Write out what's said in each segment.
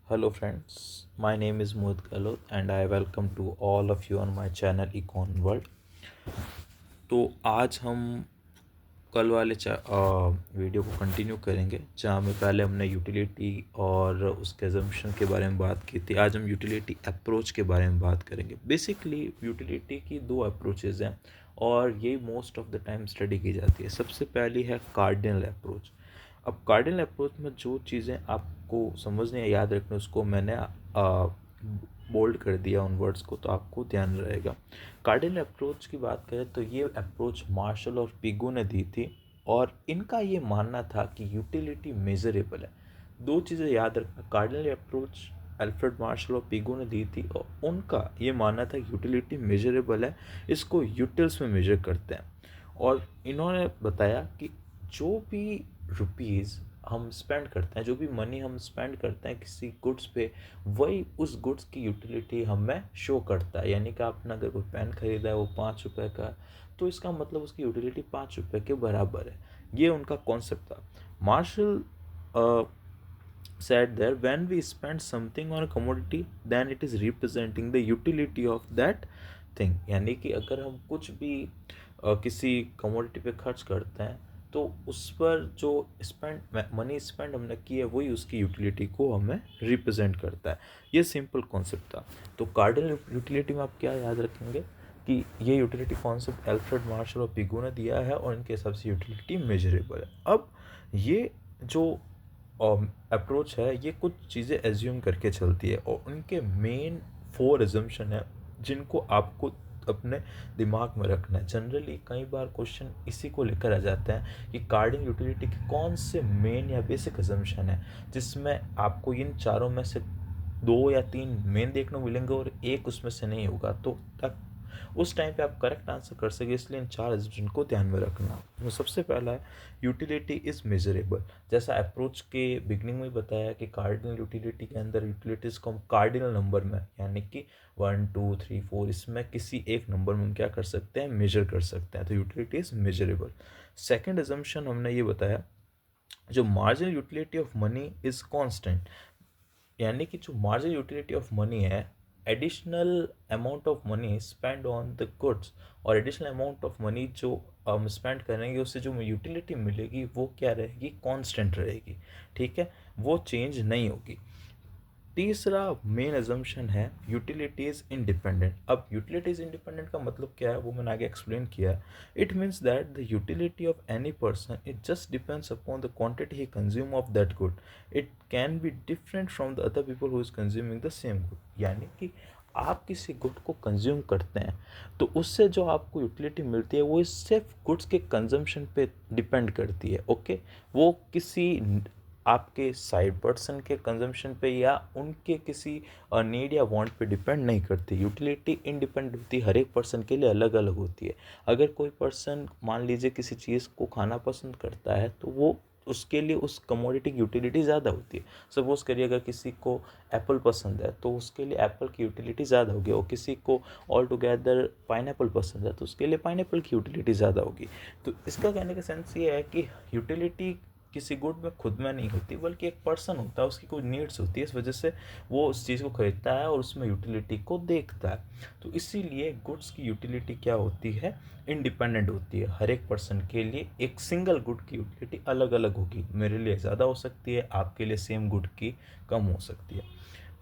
Hello friends, my name is Mohit Gahlot and I welcome to all of you on my channel Econ World। तो आज हम कल वाले video को continue करेंगे जहाँ में पहले हमने यूटिलिटी और उसके एजम्पशन के बारे में बात की थी। आज हम यूटिलिटी अप्रोच के बारे में बात करेंगे। बेसिकली यूटिलिटी की दो अप्रोचेज़ हैं और ये most of the time study की जाती है। सबसे पहली है कार्डिनल अप्रोच। अब कार्डिनल अप्रोच में जो चीज़ें आपको समझने या याद रखने उसको मैंने बोल्ड कर दिया उन वर्ड्स को, तो आपको ध्यान रहेगा। कार्डिनल अप्रोच की बात करें तो ये अप्रोच मार्शल और पिगो ने दी थी और इनका ये मानना था कि यूटिलिटी मेजरेबल है। दो चीज़ें याद रखना, कार्डिनल अप्रोच अल्फ्रेड मार्शल और पिगो ने दी थी और उनका ये मानना था कि यूटिलिटी मेजरेबल है, इसको यूटिल्स में मेजर करते हैं। और इन्होंने बताया कि जो भी रुपीज़ हम स्पेंड करते हैं, जो भी मनी हम स्पेंड करते हैं किसी गुड्स पे, वही उस गुड्स की यूटिलिटी हमें शो करता है। यानी कि आपने अगर कोई पेन ख़रीदा है वो 5 रुपए का, तो इसका मतलब उसकी यूटिलिटी 5 रुपए के बराबर है। ये उनका कॉन्सेप्ट था। Marshall said that when we spend something on a commodity then it is representing the utility of that thing। यानी कि अगर हम कुछ भी किसी कमोडिटी पे खर्च करते हैं तो उस पर जो मनी स्पेंड हमने की है वही उसकी यूटिलिटी को हमें रिप्रेजेंट करता है। ये सिंपल कॉन्सेप्ट था। तो कार्डिनल यूटिलिटी में आप क्या याद रखेंगे कि ये यूटिलिटी कॉन्सेप्ट अल्फ्रेड मार्शल और पिगो ने दिया है और इनके हिसाब से यूटिलिटी मेजरेबल है। अब ये जो अप्रोच है ये कुछ चीज़ें एज्यूम करके चलती है और उनके मेन 4 एजम्पशन है जिनको आपको अपने दिमाग में रखना है। जनरली कई बार क्वेश्चन इसी को लेकर आ जाते हैं कि कार्डिनल यूटिलिटी के कौन से मेन या बेसिक एजम्पशन है, जिसमें आपको इन चारों में से 2 या 3 मेन देखने को मिलेंगे और एक उसमें से नहीं होगा। तो उस टाइम पे आप करेक्ट आंसर कर सके, इसलिए इन 4 एजम्पशन को ध्यान में रखना। तो सबसे पहला है यूटिलिटी इज़ मेजरेबल। जैसा अप्रोच के बिगनिंग में बताया कि कार्डिनल यूटिलिटी के अंदर यूटिलिटीज़ को हम कार्डिनल नंबर में, यानी कि 1 2 3 4 इसमें किसी एक नंबर में हम क्या कर सकते हैं, मेजर कर सकते हैं। तो utility is measurable. Second assumption हमने ये बताया, जो marginal utility of money is constant. यानी कि जो मार्जिनल यूटिलिटी ऑफ मनी है, additional amount of money spend on the goods, और एडिशनल अमाउंट ऑफ मनी जो हम स्पेंड करेंगे उससे जो यूटिलिटी मिलेगी वो क्या रहेगी, कांस्टेंट रहेगी। ठीक है, वो चेंज नहीं होगी। तीसरा मेन एजम्पशन है यूटिलिटीज इंडिपेंडेंट। अब यूटिलिटीज इंडिपेंडेंट का मतलब क्या है वो मैंने आगे एक्सप्लेन किया। It means that the utility of any person it just depends upon the quantity he consume of that good. It can be different from the other people who is consuming the same good. यानी कि आप किसी good को consume करते हैं तो उससे जो आपको यूटिलिटी मिलती है वो सिर्फ गुड्स के कंजम्पशन पे डिपेंड करती है। ओके, वो किसी आपके साइड पर्सन के कंजम्पशन पे या उनके किसी नीड या वांट पे डिपेंड नहीं करती। यूटिलिटी इंडिपेंडेंट होती है, हर एक पर्सन के लिए अलग अलग होती है। अगर कोई पर्सन मान लीजिए किसी चीज़ को खाना पसंद करता है तो वो उसके लिए उस कमोडिटी की यूटिलिटी ज़्यादा होती है। सपोज करिए अगर किसी को एप्पल पसंद है तो उसके लिए एप्पल की यूटिलिटी ज़्यादा होगी, और किसी को ऑल टुगेदर पाइनएप्पल पसंद है तो उसके लिए पाइनएप्पल की यूटिलिटी ज़्यादा होगी। तो इसका कहने का सेंस ये है कि यूटिलिटी किसी गुड में खुद में नहीं होती, बल्कि एक पर्सन होता है, उसकी कोई नीड्स होती है, इस वजह से वो उस चीज़ को खरीदता है और उसमें यूटिलिटी को देखता है। तो इसीलिए गुड्स की यूटिलिटी क्या होती है, इंडिपेंडेंट होती है। हर एक पर्सन के लिए एक सिंगल गुड की यूटिलिटी अलग अलग होगी। मेरे लिए ज़्यादा हो सकती है, आपके लिए सेम गुड की कम हो सकती है।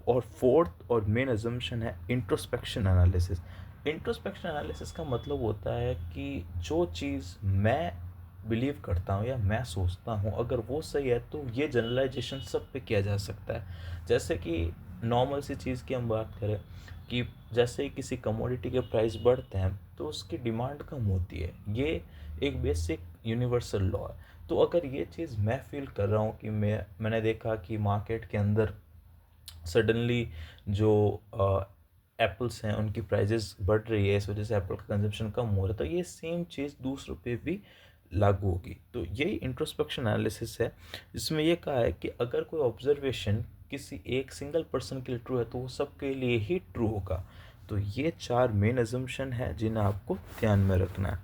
और फोर्थ और मेन अजम्पशन है इंट्रोस्पेक्शन एनालिसिस। इंट्रोस्पेक्शन एनालिसिस का मतलब होता है कि जो चीज़ मैं बिलीव करता हूँ या मैं सोचता हूँ अगर वो सही है तो ये जनरलाइजेशन सब पे किया जा सकता है। जैसे कि नॉर्मल सी चीज़ की हम बात करें कि जैसे ही किसी कमोडिटी के प्राइस बढ़ते हैं तो उसकी डिमांड कम होती है। ये एक बेसिक यूनिवर्सल लॉ है। तो अगर ये चीज़ मैं फील कर रहा हूँ कि मैंने देखा कि मार्केट के अंदर सडनली जो एप्पल्स हैं उनकी प्राइजेस बढ़ रही है, इस वजह से एप्पल का कंजप्शन कम हो रहा है, तो ये सेम चीज़ दूसरों पे भी लागू होगी। तो यही इंट्रोस्पेक्शन एनालिसिस है, जिसमें ये कहा है कि अगर कोई ऑब्जर्वेशन किसी एक सिंगल पर्सन के लिए ट्रू है तो वो सबके लिए ही ट्रू होगा। तो ये 4 मेन एजम्पशन है जिन्हें आपको ध्यान में रखना है,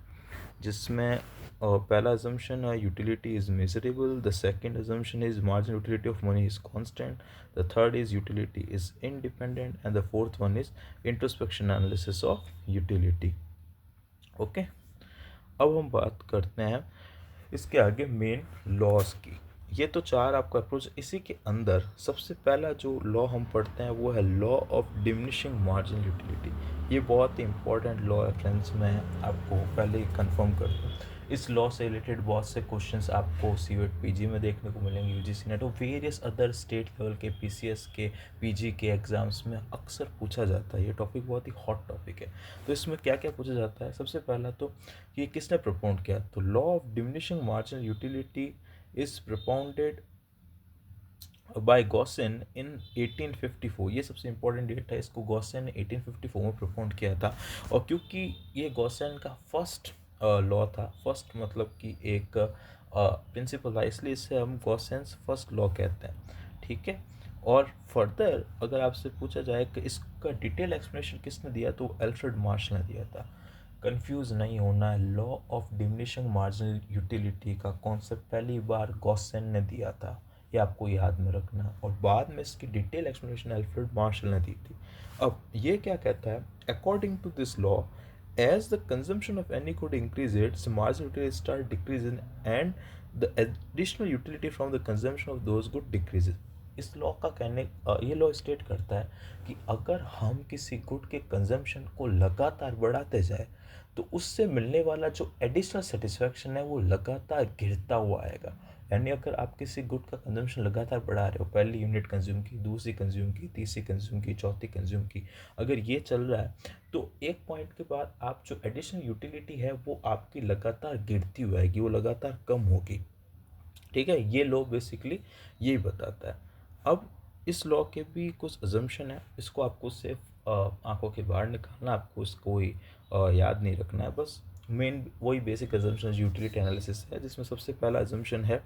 जिसमें पहला assumption है utility is measurable, the second assumption is marginal utility of money is constant, the third is utility is independent, and the fourth one is introspection analysis of utility. Okay, अब हम बात करते हैं इसके आगे मेन लॉस की। ये तो चार आपका अप्रोच। इसी के अंदर सबसे पहला जो लॉ हम पढ़ते हैं वो है law of diminishing marginal utility. ये बहुत ही इंपॉर्टेंट लॉ है फ्रेंड्स, मैं आपको पहले ही कंफर्म कर दूँ। इस लॉ से रिलेटेड बहुत से क्वेश्चंस आपको सीयूएट पीजी में देखने को मिलेंगे, यूजीसी नेट और वेरियस अदर स्टेट लेवल के पीसीएस के पीजी के एग्जाम्स में अक्सर पूछा जाता है। ये टॉपिक बहुत ही हॉट टॉपिक है। तो इसमें क्या क्या पूछा जाता है, सबसे पहला तो ये किसने प्रपोन्ड किया, तो law of diminishing marginal utility is propounded by Gossen in 1854। ये सबसे इंपॉर्टेंट डेट है, इसको गॉसेन ने 1854 में प्रपोन्ड किया था। और क्योंकि ये गॉसेन का फर्स्ट लॉ था, फर्स्ट मतलब कि एक प्रिंसिपल था, इसलिए इसे हम गॉसेन्स फर्स्ट लॉ कहते हैं। ठीक है, और फर्दर अगर आपसे पूछा जाए कि इसका डिटेल एक्सप्लेनेशन किसने दिया, तो एल्फ्रेड मार्शल ने दिया था। कंफ्यूज नहीं होना है, law of diminishing marginal utility का कॉन्सेप्ट पहली बार गॉसेन ने दिया था, ये आपको याद में रखना। और बाद में इसकी डिटेल एक्सप्लेनेशन एल्फ्रेड मार्शल ने दी थी। अब ये क्या कहता है, according to this law as the consumption of any good increases, marginal utility start decreasing and the additional utility from the consumption of those good decreases. इस लॉ का कहने ये लॉ स्टेट करता है कि अगर हम किसी गुड के कंजम्पशन को लगातार बढ़ाते जाए तो उससे मिलने वाला जो एडिशनल सेटिस्फैक्शन है वो लगातार गिरता हुआ आएगा। यानी अगर आप किसी गुड का कंजम्पशन लगातार बढ़ा रहे हो, पहली यूनिट कंज्यूम की, दूसरी कंज्यूम की, तीसरी कंज्यूम की, चौथी कंज्यूम की, अगर ये चल रहा है तो एक पॉइंट के बाद आप जो एडिशनल यूटिलिटी है वो आपकी लगातार गिरती हुई आएगी, वो लगातार कम होगी। ठीक है, ये लॉ बेसिकली यही बताता है। अब इस लॉ के भी कुछ अजम्पशन है, इसको आपको सिर्फ आंखों के बाहर निकालना, आपको इसको ही याद नहीं रखना है। बस मेन वही बेसिक अजम्पशन यूटिलिटी एनालिसिस है, जिसमें सबसे पहला अजम्पशन है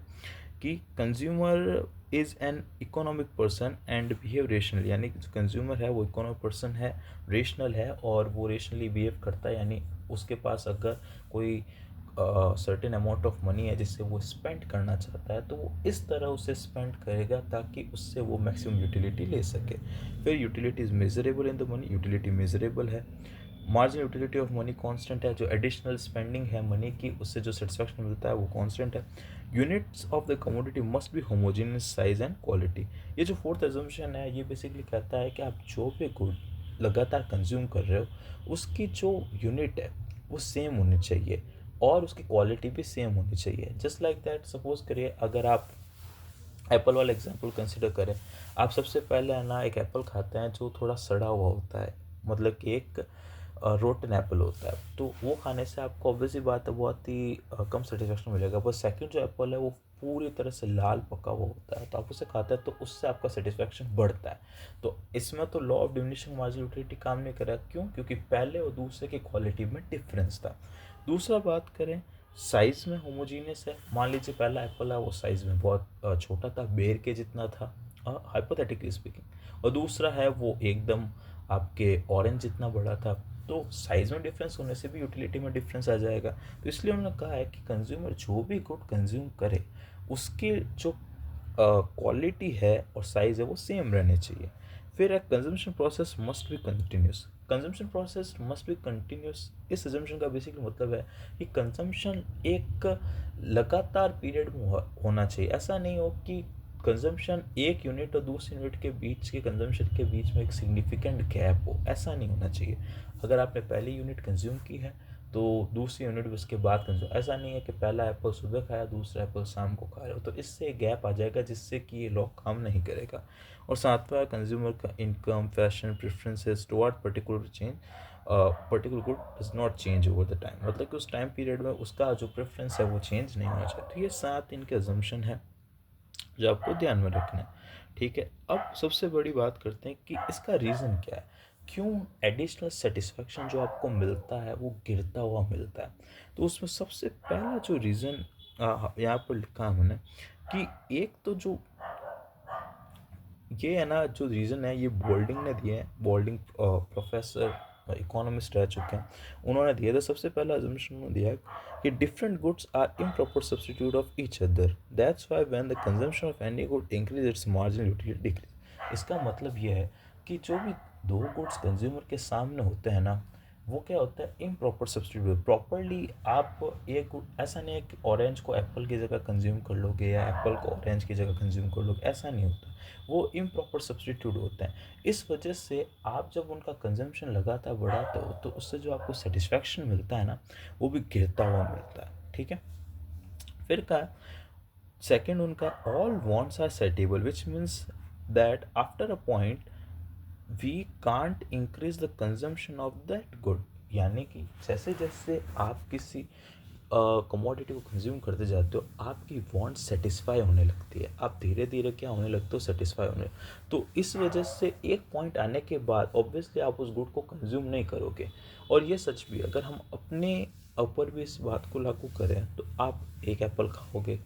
कि consumer is an economic person and behave rational. यानी कि जो कंज्यूमर है वो इकोनॉमिक पर्सन है, रेशनल है और वो रेशनली बिहेव करता है। यानी उसके पास अगर कोई सर्टेन अमाउंट ऑफ मनी है जिससे वो स्पेंड करना चाहता है तो वो इस तरह उसे स्पेंड करेगा ताकि उससे वो मैक्सिमम यूटिलिटी ले सके। फिर utility is measurable in the money, utility measurable है। Marginal utility of money constant है, जो एडिशनल स्पेंडिंग है मनी की उससे जो सेटिस्फैक्शन मिलता है वो कांस्टेंट है। Units of the commodity must be homogeneous size and quality. ये जो फोर्थ एजम्पशन है ये बेसिकली कहता है कि आप जो भी गुड लगातार कंज्यूम कर रहे हो उसकी जो यूनिट है वो सेम होनी चाहिए और उसकी क्वालिटी भी सेम होनी चाहिए। जस्ट लाइक दैट, सपोज करिए अगर आप एप्पल वाला एग्जांपल कंसिडर करें, आप सबसे पहले है ना एक एप्पल खाते हैं जो थोड़ा सड़ा हुआ होता है, मतलब कि एक रोटन एप्पल होता है, तो वो खाने से आपको ऑब्वियसली बात है बहुत ही कम सेटिस्फेक्शन मिलेगा। बस सेकंड जो एप्पल है वो पूरी तरह से लाल पका हुआ होता है, तो आप उसे खाते हैं तो उससे आपका सेटिस्फेक्शन बढ़ता है। तो इसमें तो law of diminishing marginal utility काम नहीं कर रहा, क्यों? क्योंकि पहले और दूसरे की क्वालिटी में डिफरेंस था। दूसरा बात करें, साइज़ में होमोजीनियस है। मान लीजिए पहला एप्पल है वो साइज़ में बहुत छोटा था, बेर के जितना था हाइपोथेटिकली स्पीकिंग, और दूसरा है वो एकदम आपके ऑरेंज जितना बड़ा था। तो साइज़ में डिफरेंस होने से भी यूटिलिटी में डिफरेंस आ जाएगा। तो इसलिए उन्होंने कहा है कि कंज्यूमर जो भी गुड कंज्यूम करे उसकी जो क्वालिटी है और साइज़ है वो सेम रहने चाहिए। फिर consumption process must be continuous, consumption process must be continuous. इस एजम्पशन का बेसिकली मतलब है कि कंजम्पशन एक लगातार पीरियड में होना चाहिए। ऐसा नहीं हो कि कंजम्पशन एक यूनिट और दूसरी यूनिट के बीच के कंजम्पशन के बीच में एक सिग्निफिकेंट गैप हो, ऐसा नहीं होना चाहिए। अगर आपने पहली यूनिट कंज्यूम की है तो दूसरी यूनिट भी उसके बाद कंज्यूम, ऐसा नहीं है कि पहला एप्पल सुबह खाया दूसरा एप्पल शाम को खा रहे हो, तो इससे गैप आ जाएगा जिससे कि ये लॉ काम नहीं करेगा। और सातवां, कंज्यूमर का income, fashion, preferences toward particular change particular good does not change over the time. मतलब कि उस टाइम पीरियड में उसका जो प्रेफरेंस है वो चेंज नहीं होना चाहिए। तो ये 7 इनके अजम्पशन है जो आपको ध्यान में रखना है। ठीक है, अब सबसे बड़ी बात करते हैं कि इसका रीज़न क्या है, क्यों एडिशनल सेटिस्फैक्शन जो आपको मिलता है वो गिरता हुआ मिलता है। तो उसमें सबसे पहला जो रीज़न यहाँ पर लिखा है हमने कि एक तो जो ये है ना, जो रीज़न है ये बोल्डिंग ने दिए हैं, बोल्डिंग प्रोफेसर इकोनॉमिस्ट रह चुके हैं, उन्होंने दिया था। सबसे पहला अजम्पशन उन्होंने दिया कि different goods are improper substitute of each other, that's why when the consumption of any good increase its marginal utility decrease. इसका मतलब यह है कि जो भी दो गुड्स कंज्यूमर के सामने होते हैं ना, वो क्या होता है, इम्प्रॉपर सब्सटीट्यूट। प्रॉपरली आप एक, ऐसा नहीं है कि ऑरेंज को एप्पल की जगह कंज्यूम कर लोगे या एप्पल को ऑरेंज की जगह कंज्यूम कर लोगे, ऐसा नहीं होता। वो इम्प्रॉपर सब्सटीट्यूट होते हैं। इस वजह से आप जब उनका कंजम्पशन लगातार बढ़ाते हो तो उससे जो आपको सेटिस्फैक्शन मिलता है ना, वो भी गिरता हुआ मिलता है। ठीक है, फिर का सेकेंड उनका, all wants are satiable, which means that after a point we can't increase the consumption of that good. यानी कि जैसे जैसे आप किसी कमोडिटी को कंज्यूम करते जाते हो, आपकी वांट सेटिस्फाई होने लगती है, आप धीरे धीरे क्या होने लगते हो, सेटिस्फाई होने। तो इस वजह से एक पॉइंट आने के बाद ऑब्वियसली आप उस गुड को कंज्यूम नहीं करोगे। और ये सच भी, अगर हम अपने ऊपर भी इस बात को लागू करें तो आप एक एप्पल खाओगे,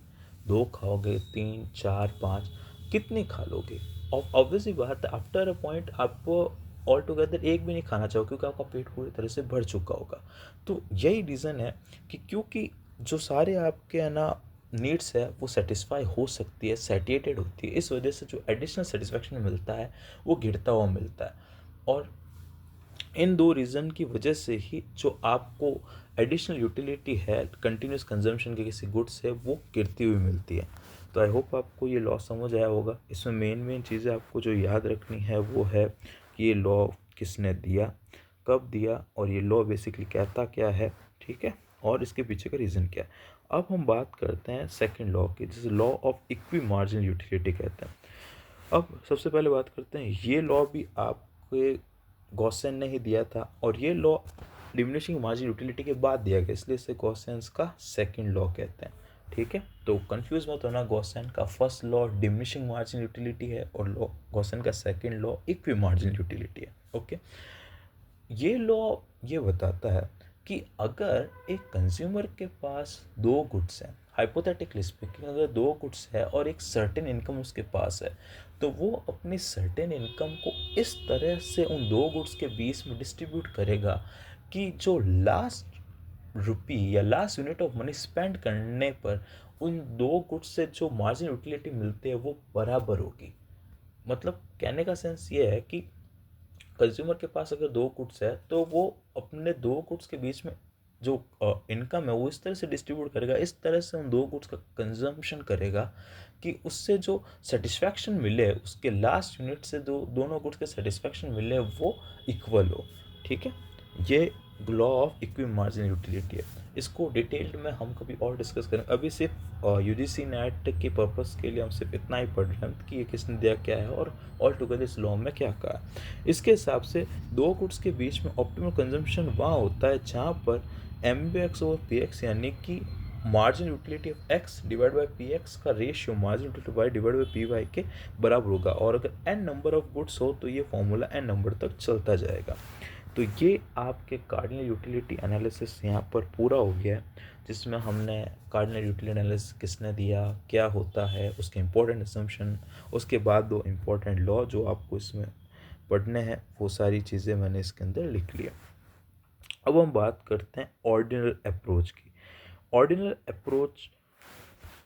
दो खाओगे, तीन, चार, पाँच, कितने खा लोगे? ऑब्वियसली बात है, आफ्टर अ पॉइंट आप ऑल टुगेदर एक भी नहीं खाना चाहो, क्योंकि आपका पेट पूरी तरह से भर चुका होगा। तो यही रीज़न है कि क्योंकि जो सारे आपके है ना नीड्स है वो सेटिस्फाई हो सकती है, सेटिएटेड होती है, इस वजह से जो एडिशनल सेटिस्फेक्शन मिलता है वो गिरता हुआ मिलता है। और इन दो रीज़न की वजह से ही जो आपको एडिशनल यूटिलिटी है कंटिन्यूस कंजम्पशन के किसी गुड्स से, वो गिरती हुई मिलती है। तो आई होप आपको ये लॉ समझ आया होगा। इसमें मेन चीज़ें आपको जो याद रखनी है वो है कि ये लॉ किसने दिया, कब दिया, और ये लॉ बेसिकली कहता क्या है, ठीक है, और इसके पीछे का रीज़न क्या है। अब हम बात करते हैं सेकेंड लॉ की, जिसे law of equi marginal utility कहते हैं। अब सबसे पहले बात करते हैं, ये लॉ भी आपके गॉसेन ने ही दिया था, और ये लॉ डिमिनिशिंग मार्जिन यूटिलिटी के बाद दिया गया, इसलिए इसे गॉसेंस का सेकंड लॉ कहते हैं। ठीक है, तो कंफ्यूज मत होना, गॉसेन का first law diminishing margin utility है और लॉ गॉसेन का second law equi margin utility है। ओके, ये लॉ ये बताता है कि अगर एक कंज्यूमर के पास दो गुड्स हैं, हाइपोथेटिकली स्पीकिंग, अगर दो गुड्स है और एक सर्टेन इनकम उसके पास है, तो वो अपनी सर्टेन इनकम को इस तरह से उन दो गुड्स के बीच में डिस्ट्रीब्यूट करेगा कि जो लास्ट रुपी या last unit of money spend करने पर उन दो गुड्स से जो मार्जिन यूटिलिटी मिलती है वो बराबर होगी। मतलब कहने का सेंस ये है कि कंज्यूमर के पास अगर दो गुड्स है तो वो अपने दो गुड्स के बीच में जो इनकम है वो इस तरह से डिस्ट्रीब्यूट करेगा, इस तरह से उन दो गुड्स का कंजम्पशन करेगा कि उससे जो सेटिस्फैक्शन मिले, उसके लास्ट यूनिट से दोनों गुड्स के सेटिस्फैक्शन मिले वो इक्वल हो। ठीक है, ये law of equi margin utility है। इसको डिटेल्ड में हम कभी और डिस्कस करें, अभी सिर्फ यूजीसी नेट के पर्पस के लिए हम सिर्फ इतना ही पढ़ रहे हैं कि ये किसने दिया क्या है और ऑल टुगेदर इस लॉ में क्या कहा है। इसके हिसाब से दो गुड्स के बीच में ऑप्टिमल कंजम्पशन वहाँ होता है जहाँ पर M B X over P X, यानी कि margin utility of X divide by P X का ratio margin utility Y divide by P Y के बराबर होगा। और अगर एन नंबर ऑफ गुड्स हो तो ये फॉर्मूला एन नंबर तक चलता जाएगा। तो ये आपके कार्डिनल यूटिलिटी एनालिसिस यहाँ पर पूरा हो गया है, जिसमें हमने कार्डिनल यूटिलिटी एनालिसिस किसने दिया, क्या होता है, उसके इंपॉर्टेंट असम्पशन, उसके बाद दो इम्पॉर्टेंट लॉ जो आपको इसमें पढ़ने हैं, वो सारी चीज़ें मैंने इसके अंदर लिख लिया। अब हम बात करते हैं ऑर्डिनल अप्रोच की। ऑर्डिनल अप्रोच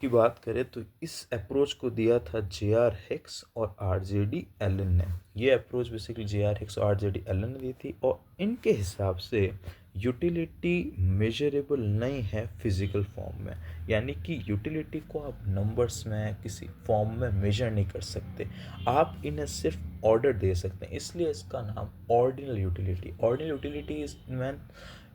की बात करें तो इस अप्रोच को दिया था जे.आर. हिक्स और आर.जे.डी. एलन ने। ये अप्रोच बेसिकली जे.आर. हिक्स और आर.जे.डी. एलन ने दी थी, और इनके हिसाब से यूटिलिटी मेजरेबल नहीं है फिजिकल फॉर्म में, यानी कि यूटिलिटी को आप नंबर्स में किसी फॉर्म में मेजर नहीं कर सकते, आप इन्हें सिर्फ ऑर्डर दे सकते हैं, इसलिए इसका नाम ordinal utility. Ordinal utility is man,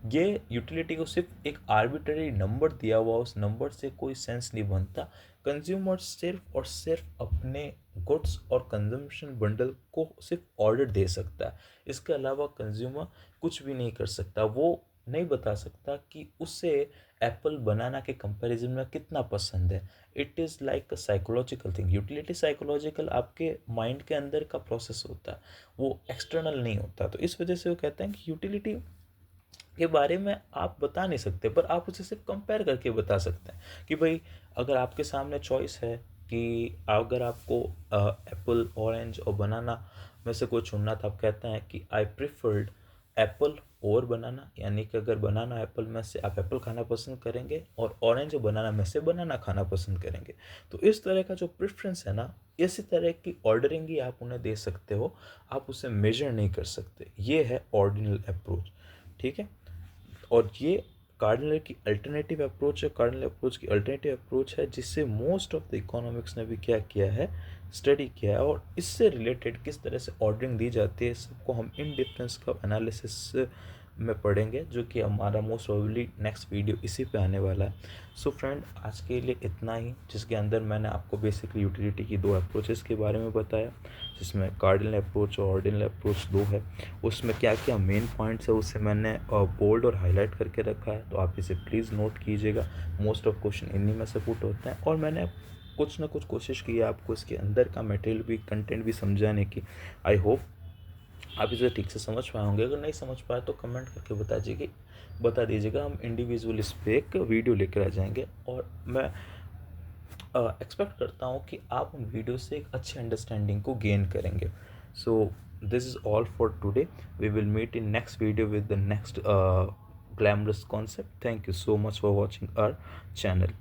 ये यूटिलिटी को सिर्फ एक आर्बिट्ररी नंबर दिया हुआ, उस नंबर से कोई सेंस नहीं बनता। कंज्यूमर सिर्फ और सिर्फ अपने गुड्स और कंजम्पशन बंडल को सिर्फ ऑर्डर दे सकता है, इसके अलावा कंज्यूमर कुछ भी नहीं कर सकता। वो नहीं बता सकता कि उसे एप्पल बनाना के कंपैरिजन में कितना पसंद है। It is like a psychological thing. Utility psychological आपके माइंड के अंदर का प्रोसेस होता है, वो एक्सटर्नल नहीं होता। तो इस वजह से वो कहते हैं कि यूटिलिटी के बारे में आप बता नहीं सकते, पर आप उसे सिर्फ कंपेयर करके बता सकते हैं कि भाई अगर आपके सामने चॉइस है कि अगर आपको एप्पल, ऑरेंज और बनाना में से कोई चुनना था, आप कहते हैं कि आई प्रिफर्ड एप्पल और बनाना, यानी कि अगर बनाना एप्पल में से आप एप्पल खाना पसंद करेंगे और ऑरेंज बनाना में से बनाना खाना पसंद करेंगे। तो इस तरह का जो प्रेफरेंस है ना, इसी तरह की ऑर्डरिंग ही आप उन्हें दे सकते हो, आप उसे मेजर नहीं कर सकते। ये है ऑर्डिनल अप्रोच, ठीक है। और ये कार्डिनल की अल्टरनेटिव अप्रोच है, कार्डिनल अप्रोच की अल्टरनेटिव अप्रोच है, जिससे मोस्ट ऑफ द इकोनॉमिक्स ने भी क्या किया है, स्टडी किया है। और इससे रिलेटेड किस तरह से ऑर्डरिंग दी जाती है, सबको हम इन डिफरेंस का एनालिसिस में पढ़ेंगे, जो कि हमारा मोस्ट प्रोबेबली नेक्स्ट वीडियो इसी पे आने वाला है। सो फ्रेंड, आज के लिए इतना ही, जिसके अंदर मैंने आपको बेसिकली यूटिलिटी की दो अप्रोचेस के बारे में बताया, जिसमें कार्डिनल अप्रोच और ऑर्डिनल अप्रोच दो है। उसमें क्या क्या मेन पॉइंट्स है उसे मैंने बोल्ड और हाईलाइट करके रखा है, तो आप इसे प्लीज़ नोट कीजिएगा। मोस्ट ऑफ क्वेश्चन इन्हीं में से पुट होते हैं, और मैंने कुछ ना कुछ कोशिश की है आपको इसके अंदर का मटेरियल भी, कंटेंट भी समझाने की। आई होप आप इसे ठीक से समझ पाए होंगे। अगर नहीं समझ पाए तो कमेंट करके बता दीजिएगा, हम इंडिविजुअल इस पर एक वीडियो लेकर आ जाएंगे। और मैं एक्सपेक्ट करता हूँ कि आप उन वीडियो से एक अच्छी अंडरस्टैंडिंग को गेन करेंगे। So this is all for today. We will meet in next video with the next glamorous concept. Thank you so much for watching our channel.